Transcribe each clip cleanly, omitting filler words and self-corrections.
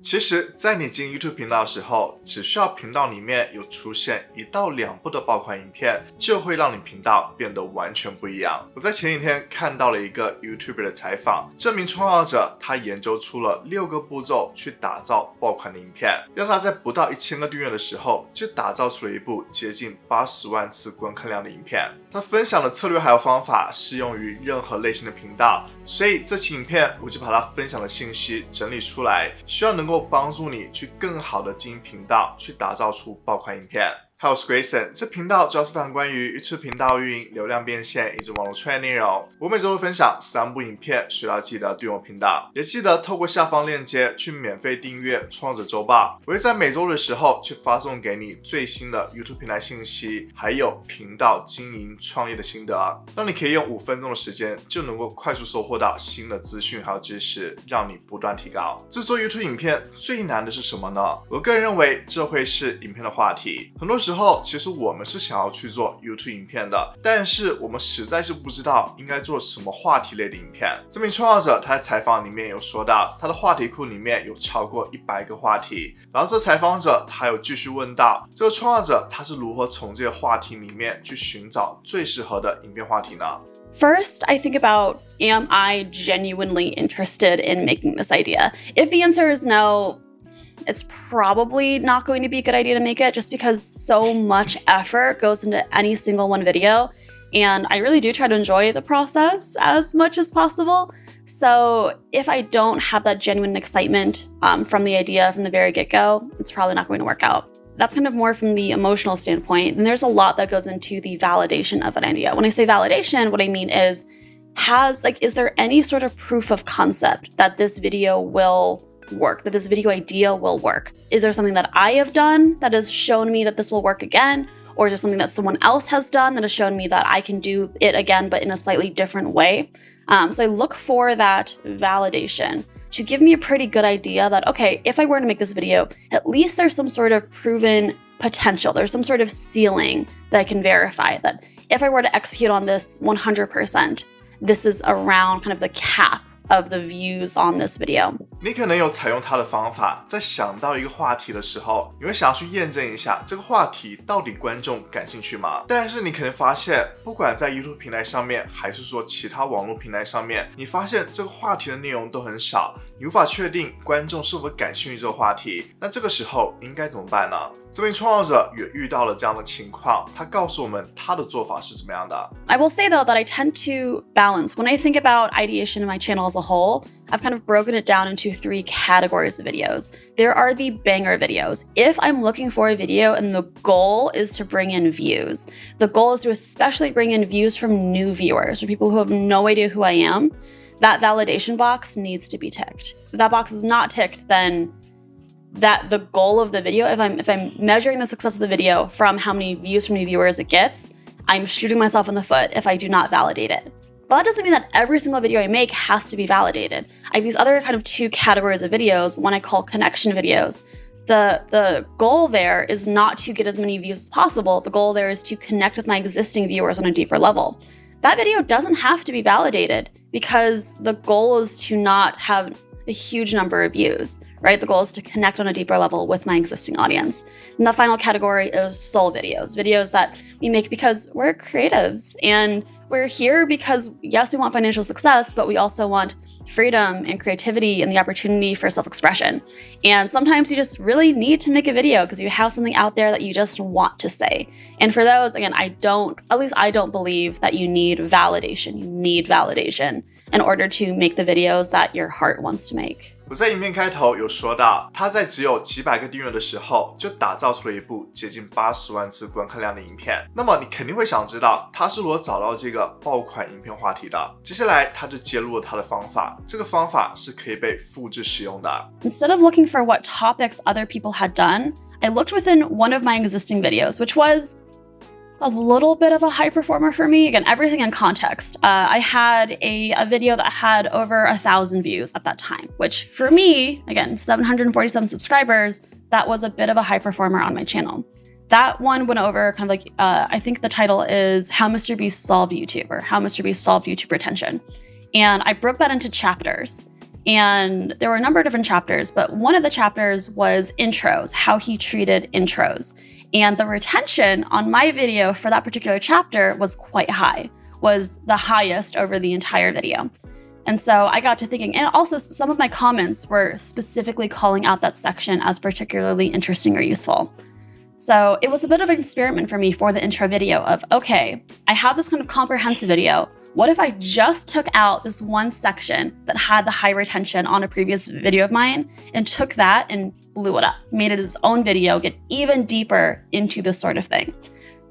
其实，在你经营 YouTube 频道的时候，只需要频道里面有出现1到2部的爆款影片，就会让你频道变得完全不一样。我在前几天看到了一个 YouTuber 的采访，这名创造者他研究出了6个步骤去打造爆款的影片，让他在不到1000个订阅的时候，就打造出了一部接近80万次观看量的影片。他分享的策略还有方法适用于任何类型的频道，所以这期影片我就把他分享的信息整理出来，希望能够帮助你去更好的经营频道，去打造出爆款影片。还有 grayson， 这频道主要是分享关于 YouTube 频道运营、流量变现以及网络创业内容。我每周会分享3部影片，需要记得订阅我频道，也记得透过下方链接去免费订阅创作者周报。我会在每周的时候去发送给你最新的 YouTube 平台信息，还有频道经营创业的心得，让你可以用5分钟的时间就能够快速收获到新的资讯还有知识，让你不断提高。制作 YouTube 影片最难的是什么呢？我个人认为这会是影片的话题。很多时候其实我们是想要去做 YouTube 影片的，但是我们实在是不知道应该做什么话题类的影片。这名创造者他在采访里面有说到，他的话题库里面有超过100个话题。然后这采访者他有继续问到，这个创造者他是如何从这些话题里面去寻找最适合的影片话题呢？First, I think about, am I genuinely interested in making this idea? If the answer is no, it's probably not going to be a good idea to make it, just because so much effort goes into any single one video. And I really do try to enjoy the process as much as possible. So if I don't have that genuine excitement from the idea from the very get-go, it's probably not going to work out. That's kind of more from the emotional standpoint. And there's a lot that goes into the validation of an idea. When I say validation, what I mean is, is there any sort of proof of concept that this video will work, that this video idea will work? Is there something that I have done that has shown me that this will work again? Or is there something that someone else has done that has shown me that I can do it again, but in a slightly different way? So I look for that validation to give me a pretty good idea that, okay, if I were to make this video, at least there's some sort of proven potential. There's some sort of ceiling that I can verify that if I were to execute on this 100%, this is around kind of the cap of the views on this video. 你可能有采用他的方法，在想到一个话题的时候，你会想要去验证一下这个话题到底观众感兴趣吗？但是你可能发现，不管在 YouTube 平台上面，还是说其他网络平台上面，你发现这个话题的内容都很少，你无法确定观众是否感兴趣这个话题。那这个时候应该怎么办呢？这名创造者也遇到了这样的情况，他告诉我们他的做法是怎么样的。I will say though that I tend to balance. When I think about ideation in my channel as a whole, I've kind of broken it down into 3 categories of videos. There are the banger videos. If I'm looking for a video and the goal is to bring in views, the goal is to especially bring in views from new viewers or people who have no idea who I am, that validation box needs to be ticked. If that box is not ticked, then that the goal of the video, if I'm measuring the success of the video from how many views from new viewers it gets, I'm shooting myself in the foot if I do not validate it. But that doesn't mean that every single video I make has to be validated. I have these other kind of 2 categories of videos, one I call connection videos. The goal there is not to get as many views as possible. The goal there is to connect with my existing viewers on a deeper level. That video doesn't have to be validated because the goal is to not have a huge number of views, right? The goal is to connect on a deeper level with my existing audience. And the final category is soul videos, videos that we make because we're creatives and we're here because, yes, we want financial success, but we also want freedom and creativity and the opportunity for self-expression. And sometimes you just really need to make a video because you have something out there that you just want to say. And for those, again, I don't believe that you need validation. You need validation in order to make the videos that your heart wants to make. 我在影片开头有说到，他在只有几百个订阅的时候，就打造出了一部接近80万次观看量的影片。那么你肯定会想知道，他是如何找到这个爆款影片话题的？接下来他就揭露了他的方法，这个方法是可以被复制使用的。Instead of looking for what topics other people had done, I looked within one of my existing videos, which was a little bit of a high performer for me. Again, everything in context. I had a video that had over 1,000 views at that time, which for me, again, 747 subscribers, that was a bit of a high performer on my channel. That one went over kind of like, I think the title is How Mr. Beast Solved YouTube or How Mr. Beast Solved YouTube Retention. And I broke that into chapters. And there were a number of different chapters, but one of the chapters was intros, how he treated intros. And the retention on my video for that particular chapter was quite high, was the highest over the entire video. And so I got to thinking, and also some of my comments were specifically calling out that section as particularly interesting or useful. So it was a bit of an experiment for me for the intro video of, okay, I have this kind of comprehensive video. What if I just took out this one section that had the high retention on a previous video of mine and took that and blew it up, made it its own video, get even deeper into this sort of thing.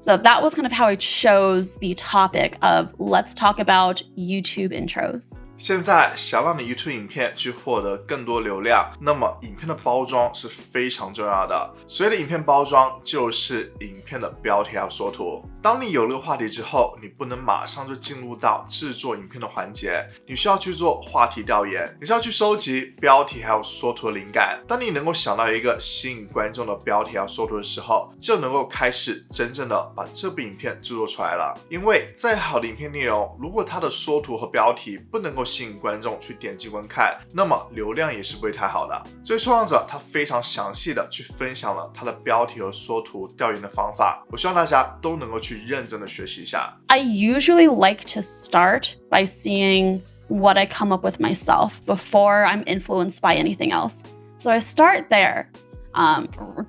So that was kind of how I chose the topic of let's talk about YouTube intros. 现在想让你 YouTube 影片去获得更多流量，那么影片的包装是非常重要的。所谓的影片包装就是影片的标题还有缩图。当你有了个话题之后，你不能马上就进入到制作影片的环节，你需要去做话题调研，你需要去收集标题还有缩图的灵感。当你能够想到一个吸引观众的标题还有缩图的时候，就能够开始真正的把这部影片制作出来了。因为再好的影片内容，如果它的缩图和标题不能够吸引观众去点击观看，那么流量也是不会太好的。所以创作者他非常详细的去分享了他的标题和缩图调研的方法，我希望大家都能够去认真的学习一下。I usually like to start by seeing what I come up with myself before I'm influenced by anything else. So I start there.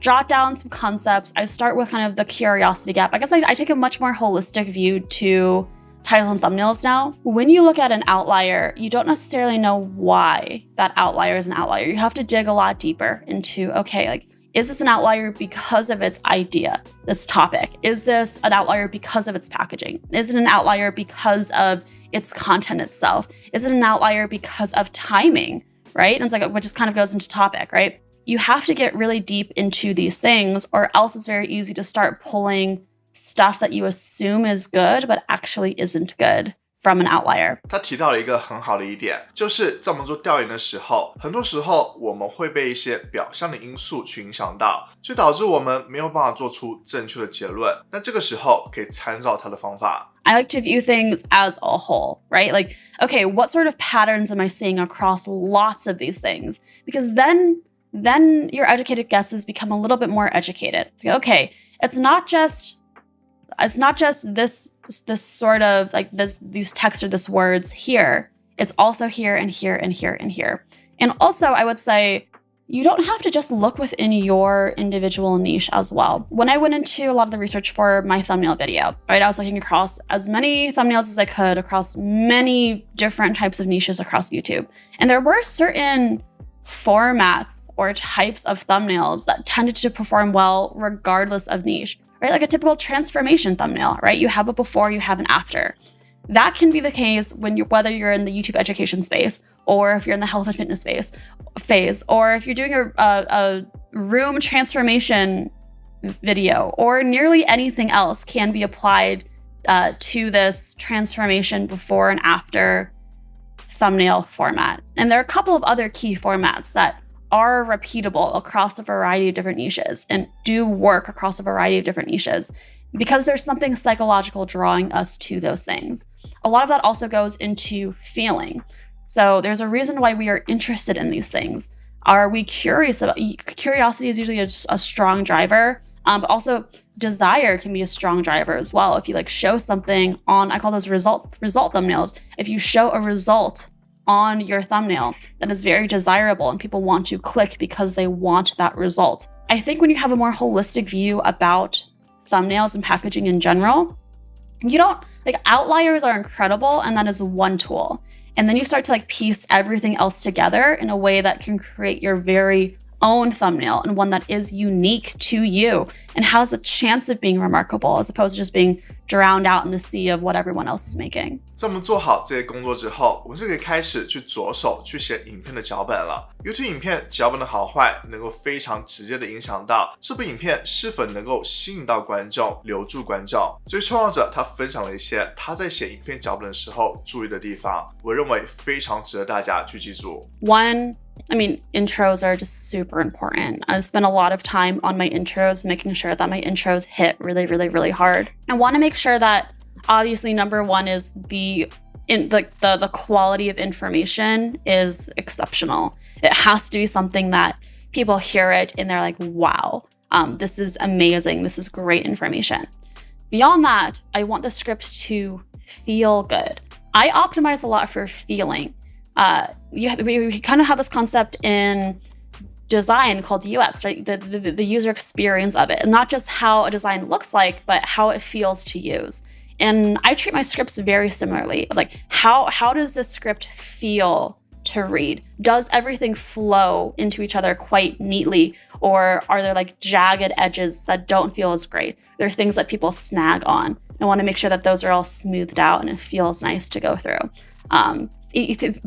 Jot down some concepts. I start with kind of the curiosity gap. I guess I take a much more holistic view to titles and thumbnails now. When you look at an outlier, you don't necessarily know why that outlier is an outlier. You have to dig a lot deeper into, okay, like, is this an outlier because of its idea, this topic? Is this an outlier because of its packaging? Is it an outlier because of its content itself? Is it an outlier because of timing, right? And it's like, which just kind of goes into topic, right? You have to get really deep into these things, or else it's very easy to start pulling stuff that you assume is good, but actually isn't good from an outlier. 他提到了一个很好的一点，就是在我们做调研的时候，很多时候我们会被一些表象的因素去影响到，所以导致我们没有办法做出正确的结论。那这个时候可以参照他的方法。I like to view things as a whole, right? Like, okay, what sort of patterns am I seeing across lots of these things? Because then your educated guesses become a little bit more educated. Okay, it's not just this sort of like these texts or this words here. It's also here and here and here and here. And also I would say you don't have to just look within your individual niche as well. When I went into a lot of the research for my thumbnail video, right, I was looking across as many thumbnails as I could across many different types of niches across YouTube. And there were certain formats or types of thumbnails that tended to perform well regardless of niche. Right? Like a typical transformation thumbnail, right? You have a before, you have an after. That can be the case when whether you're in the YouTube education space, or if you're in the health and fitness phase, or if you're doing a room transformation video, or nearly anything else can be applied to this transformation before and after thumbnail format. And there are a couple of other key formats that are repeatable across a variety of different niches and do work across a variety of different niches because there's something psychological drawing us to those things. A lot of that also goes into feeling. So there's a reason why we are interested in these things. Are we curious about? Curiosity is usually a strong driver, but also desire can be a strong driver as well. If you like show something on, I call those result thumbnails. If you show a result on your thumbnail that is very desirable and people want to click because they want that result. I think when you have a more holistic view about thumbnails and packaging in general, you don't, like, outliers are incredible and that is one tool. And then you start to like piece everything else together in a way that can create your very own thumbnail and one that is unique to you and has a chance of being remarkable as opposed to just being drowned out in the sea of what everyone else is making. 在我们做好这些工作之后，我们就可以开始去着手去写影片的脚本了。YouTube 影片脚本的好坏能够非常直接的影响到这部影片是否能够吸引到观众、留住观众。所以创作者他分享了一些他在写影片脚本的时候注意的地方，我认为非常值得大家去记住。I mean, intros are just super important. I spend a lot of time on my intros, making sure that my intros hit really, really, really hard. I want to make sure that obviously number one is the the quality of information is exceptional. It has to be something that people hear it and they're like, wow, this is amazing. This is great information. Beyond that, I want the script to feel good. I optimize a lot for feeling. We kind of have this concept in design called UX, right? The user experience of it, and not just how a design looks like, but how it feels to use. And I treat my scripts very similarly. Like, how does the script feel to read? Does everything flow into each other quite neatly? Or are there like jagged edges that don't feel as great? There are things that people snag on. I want to make sure that those are all smoothed out and it feels nice to go through.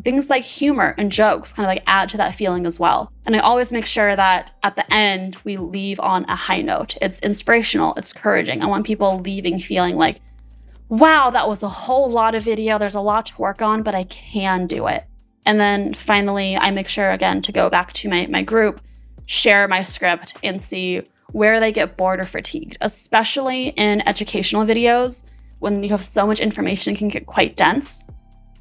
Things like humor and jokes kind of like add to that feeling as well. And I always make sure that at the end, we leave on a high note. It's inspirational, it's encouraging. I want people leaving feeling like, wow, that was a whole lot of video. There's a lot to work on, but I can do it. And then finally, I make sure, again, to go back to my group, share my script and see where they get bored or fatigued, especially in educational videos. When you have so much information, it can get quite dense.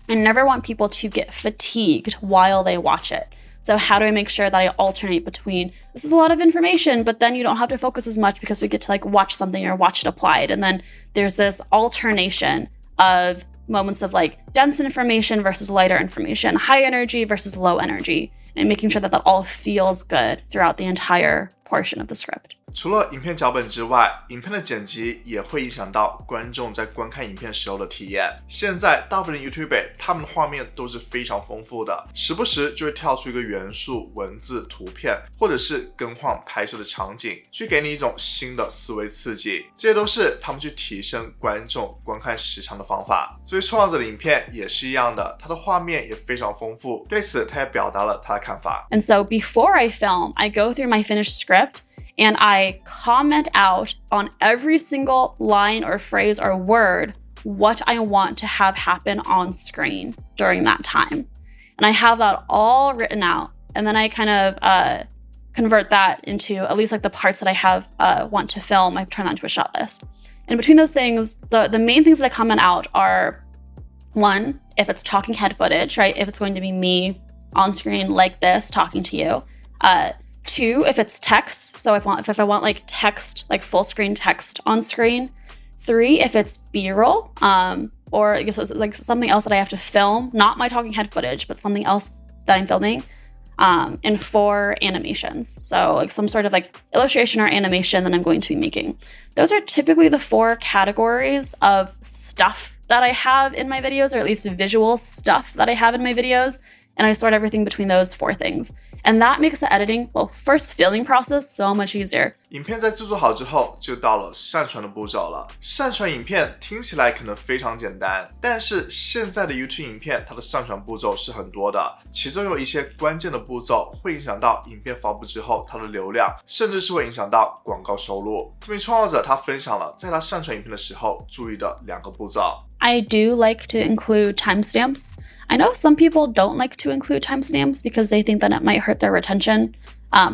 I never want people to get fatigued while they watch it. So how do I make sure that I alternate between, this is a lot of information, but then you don't have to focus as much because we get to like watch something or watch it applied. And then there's this alternation of moments of like dense information versus lighter information, high energy versus low energy, and making sure that that all feels good throughout the entire portion of the script. 除了影片脚本之外，影片的剪辑也会影响到观众在观看影片时候的体验。现在大部分的 YouTuber 他们的画面都是非常丰富的，时不时就会跳出一个元素、文字、图片，或者是更换拍摄的场景，去给你一种新的思维刺激。这些都是他们去提升观众观看时长的方法。作为创作者的影片也是一样的，它的画面也非常丰富。对此，他也表达了他的看法。And so before I film, I go through my finished script. And I comment out on every single line or phrase or word what I want to have happen on screen during that time. And I have that all written out. And then I kind of convert that into at least like the parts that I have want to film. I turn that into a shot list. And between those things, the main things that I comment out are, one, if it's talking head footage, right? If it's going to be me on screen like this talking to you. Two, if it's text, so if I want like text, like full screen text on screen. Three, if it's B-roll, or I guess it's like something else that I have to film, not my talking head footage, but something else that I'm filming. And four, animations. So like some sort of like illustration or animation that I'm going to be making. Those are typically the four categories of stuff that I have in my videos, or at least visual stuff that I have in my videos. And I sort everything between those four things. And that makes the editing, well, first filming process so much easier. 影片在制作好之后，就到了上传的步骤了。上传影片听起来可能非常简单，但是现在的 YouTube 影片，它的上传步骤是很多的，其中有一些关键的步骤会影响到影片发布之后它的流量，甚至是会影响到广告收入。这名创作者他分享了在他上传影片的时候注意的2个步骤。I do like to include timestamps. I know some people don't like to include timestamps because they think that it might hurt their retention.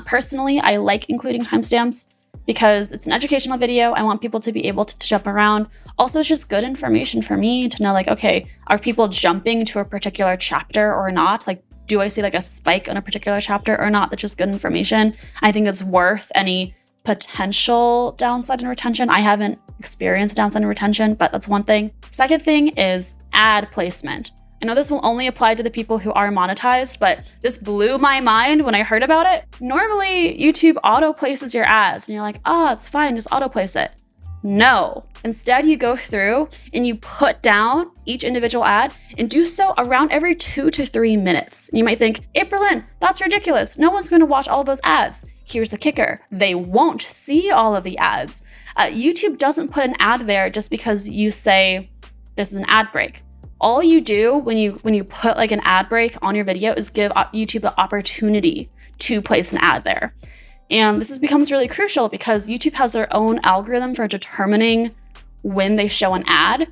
Personally, I like including timestamps because it's an educational video. I want people to be able to jump around. Also, it's just good information for me to know, like, okay, are people jumping to a particular chapter or not? Like, do I see like a spike on a particular chapter or not? That's just good information. I think it's worth any potential downside in retention. I haven't experienced downside in retention, but that's one thing. Second thing is ad placement. I know this will only apply to the people who are monetized, but this blew my mind when I heard about it. Normally, YouTube auto places your ads and you're like, oh, it's fine, just auto place it. No. Instead, you go through and you put down each individual ad and do so around every 2 to 3 minutes. You might think, Aprilyn, that's ridiculous. No one's going to watch all of those ads. Here's the kicker. They won't see all of the ads. YouTube doesn't put an ad there just because you say, this is an ad break. All you do when you put like an ad break on your video is give YouTube the opportunity to place an ad there. And this becomes really crucial because YouTube has their own algorithm for determining when they show an ad,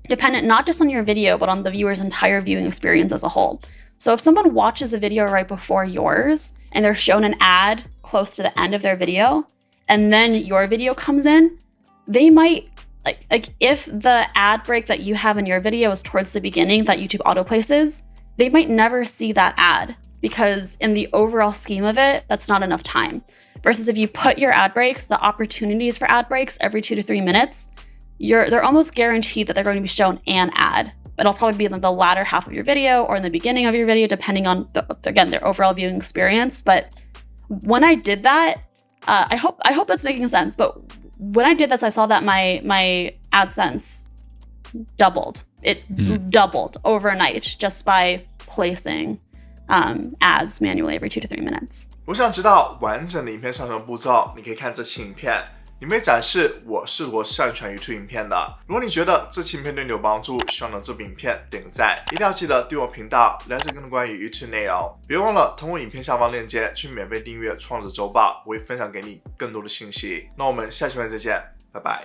dependent not just on your video, but on the viewer's entire viewing experience as a whole. So if someone watches a video right before yours and they're shown an ad close to the end of their video, and then your video comes in, they might like if the ad break that you have in your video is towards the beginning that YouTube auto places, they might never see that ad because in the overall scheme of it, that's not enough time. Versus if you put your ad breaks, the opportunities for ad breaks every 2 to 3 minutes, they're almost guaranteed that they're going to be shown an ad. It'll probably be in the latter half of your video or in the beginning of your video, depending on again, their overall viewing experience. But when I did that, I hope that's making sense. But when I did this, I saw that my AdSense doubled. It doubled overnight just by placing ads manually every 2 to 3 minutes. 我想知道完整的影片上传步骤，你可以看这期影片。里面展示我是如何上传 YouTube 影片的。如果你觉得这期影片对你有帮助，希望能这部影片点个赞，一定要记得订阅我频道，了解更多关于 YouTube 内容。别忘了通过影片下方链接去免费订阅创作者周报，我会分享给你更多的信息。那我们下期影片再见，拜拜。